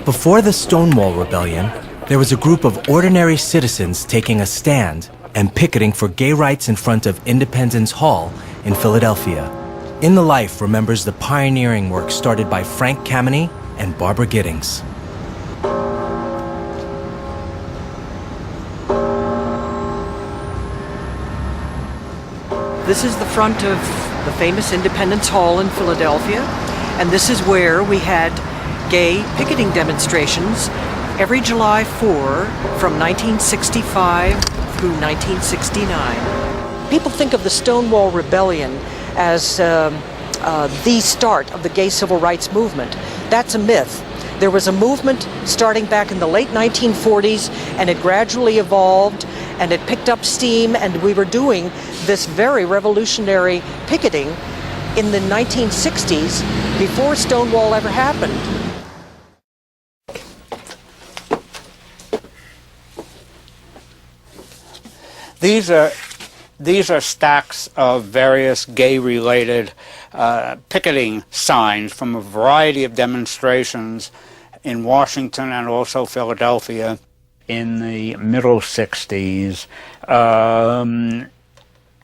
Before the Stonewall Rebellion, there was a group of ordinary citizens taking a stand and picketing for gay rights in front of Independence Hall in Philadelphia. In the Life remembers the pioneering work started by Frank Kameny and Barbara Giddings. This is the front of the famous Independence Hall in Philadelphia, and this is where we had gay picketing demonstrations every July 4 from 1965 through 1969. People think of the Stonewall Rebellion as the start of the gay civil rights movement. That's a myth. There was a movement starting back in the late 1940s, and it gradually evolved, and it picked up steam, and we were doing this very revolutionary picketing in the 1960s before Stonewall ever happened. These are stacks of various gay-related picketing signs from a variety of demonstrations in Washington and also Philadelphia in the middle 60s.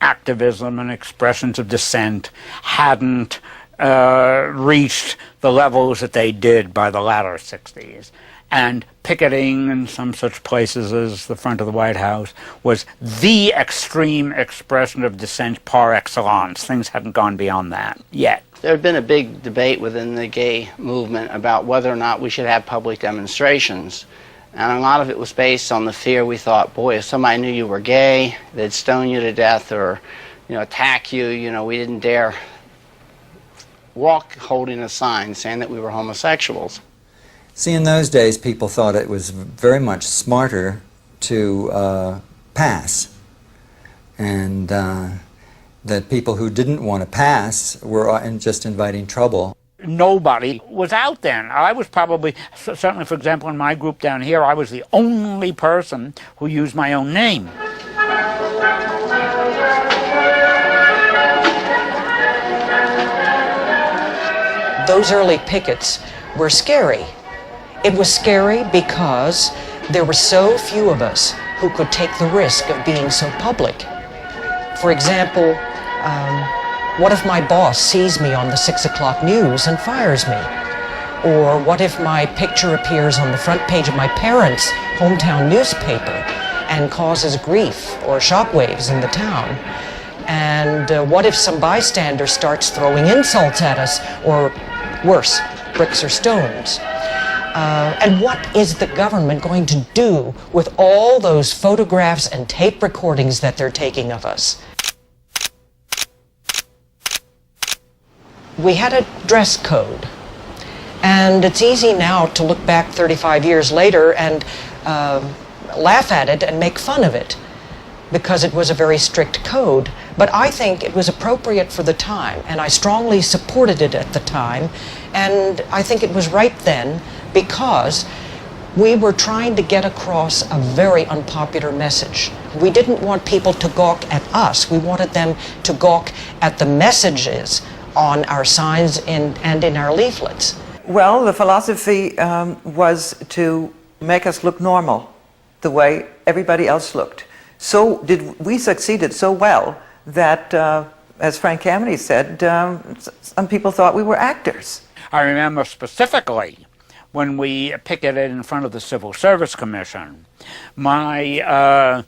Activism and expressions of dissent hadn't reached the levels that they did by the latter 60s. And picketing in some such places as the front of the White House was the extreme expression of dissent par excellence. Things hadn't gone beyond that yet. There had been a big debate within the gay movement about whether or not we should have public demonstrations. And a lot of it was based on the fear we thought, boy, if somebody knew you were gay, they'd stone you to death or, attack you. We didn't dare walk holding a sign saying that we were homosexuals. See, in those days, people thought it was very much smarter to pass, and that people who didn't want to pass were just inviting trouble. Nobody was out then. I was probably, certainly for example in my group down here, I was the only person who used my own name. Those early pickets were scary. It was scary because there were so few of us who could take the risk of being so public. For example, what if my boss sees me on the 6 o'clock news and fires me? Or what if my picture appears on the front page of my parents' hometown newspaper and causes grief or shockwaves in the town? And what if some bystander starts throwing insults at us, or worse, bricks or stones? And what is the government going to do with all those photographs and tape recordings that they're taking of us? We had a dress code, and it's easy now to look back 35 years later and laugh at it and make fun of it because it was a very strict code. But I think it was appropriate for the time, and I strongly supported it at the time, and I think it was right then because we were trying to get across a very unpopular message. We didn't want people to gawk at us. We wanted them to gawk at the messages on our signs and in our leaflets. Well, the philosophy was to make us look normal, the way everybody else looked. So we succeeded so well that, as Frank Kameny said, some people thought we were actors. I remember specifically when we picketed in front of the Civil Service Commission, my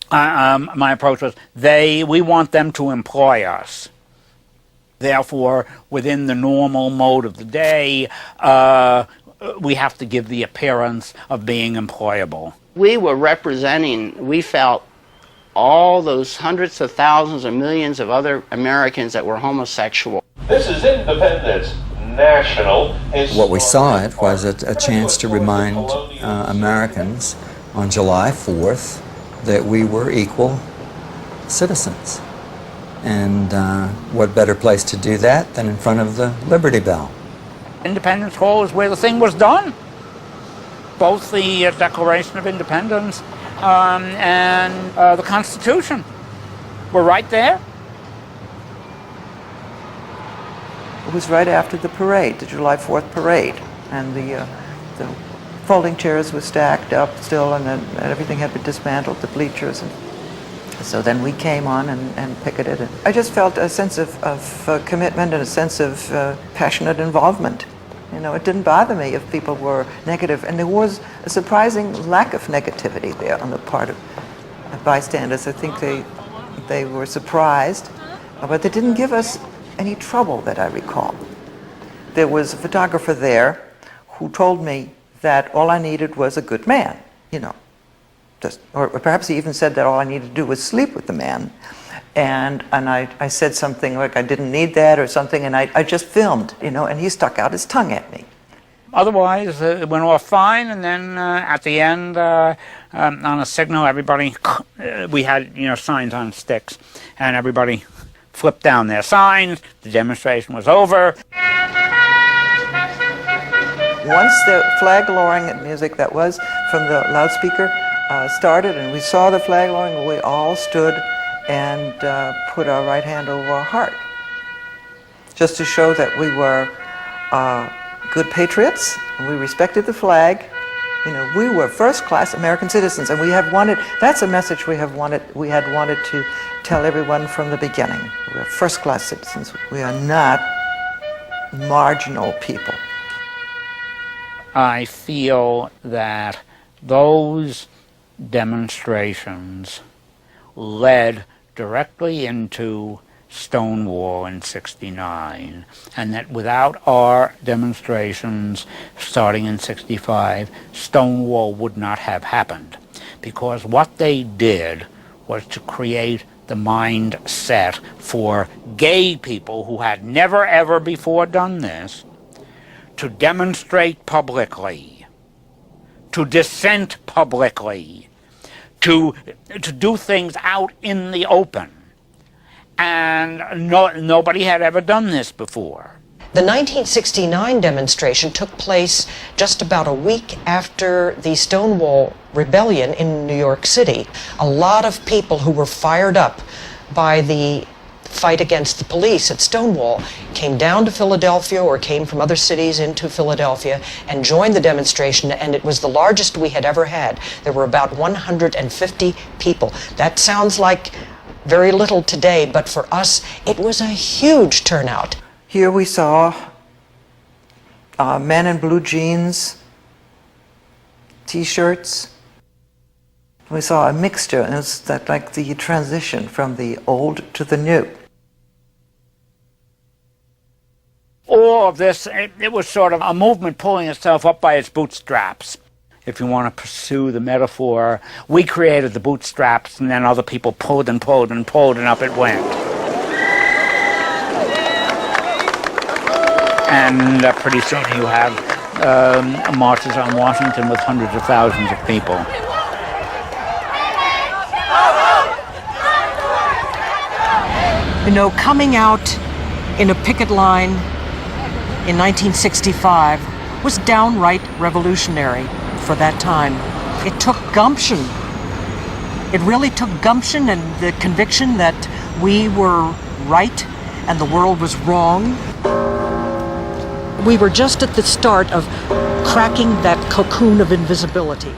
approach was, we want them to employ us. Therefore, within the normal mode of the day, we have to give the appearance of being employable. We were representing, we felt, all those hundreds of thousands or millions of other Americans that were homosexual. This is Independence National. What we saw it was a chance to remind Americans on July 4th that we were equal citizens. And what better place to do that than in front of the Liberty Bell? Independence Hall is where the thing was done. Both the Declaration of Independence and the Constitution were right there. It was right after the parade, the July 4th parade. and the folding chairs were stacked up still, and then everything had been dismantled, the bleachers. And so then we came on and picketed. And I just felt a sense of commitment and a sense of passionate involvement. You know, it didn't bother me if people were negative, and there was a surprising lack of negativity there on the part of bystanders. I think they were surprised, but they didn't give us any trouble that I recall. There was a photographer there who told me that all I needed was a good man, you know. Or perhaps he even said that all I needed to do was sleep with the man. And I said something like I didn't need that or something, and I just filmed, you know, and he stuck out his tongue at me. Otherwise, it went off fine, and then at the end, on a signal, everybody, we had, you know, signs on sticks, and everybody flipped down their signs. The demonstration was over. Once the flag lowering music that was from the loudspeaker started, and we saw the flag lowering, we all stood and put our right hand over our heart, just to show that we were good patriots, and we respected the flag. You know, we were first-class American citizens, and we have wanted, that's a message we had wanted to tell everyone from the beginning. We are first-class citizens. We are not marginal people. I feel that those demonstrations led directly into Stonewall in '69, and that without our demonstrations starting in '65, Stonewall would not have happened, because what they did was to create the mindset for gay people who had never ever before done this to demonstrate publicly, to dissent publicly, to do things out in the open. And nobody had ever done this before. The 1969 demonstration took place just about a week after the Stonewall Rebellion in New York City. A lot of people who were fired up by the fight against the police at Stonewall came down to Philadelphia or came from other cities into Philadelphia and joined the demonstration, and it was the largest we had ever had. There were about 150 people. That sounds like very little today, but for us, it was a huge turnout. Here we saw men in blue jeans, T-shirts. We saw a mixture, and it was that, like the transition from the old to the new. All of this, it was sort of a movement pulling itself up by its bootstraps. If you want to pursue the metaphor, we created the bootstraps, and then other people pulled and pulled and pulled, and up it went. And pretty soon you have marches on Washington with hundreds of thousands of people. You know, coming out in a picket line in 1965 was downright revolutionary for that time. It took gumption. It really took gumption and the conviction that we were right and the world was wrong. We were just at the start of cracking that cocoon of invisibility.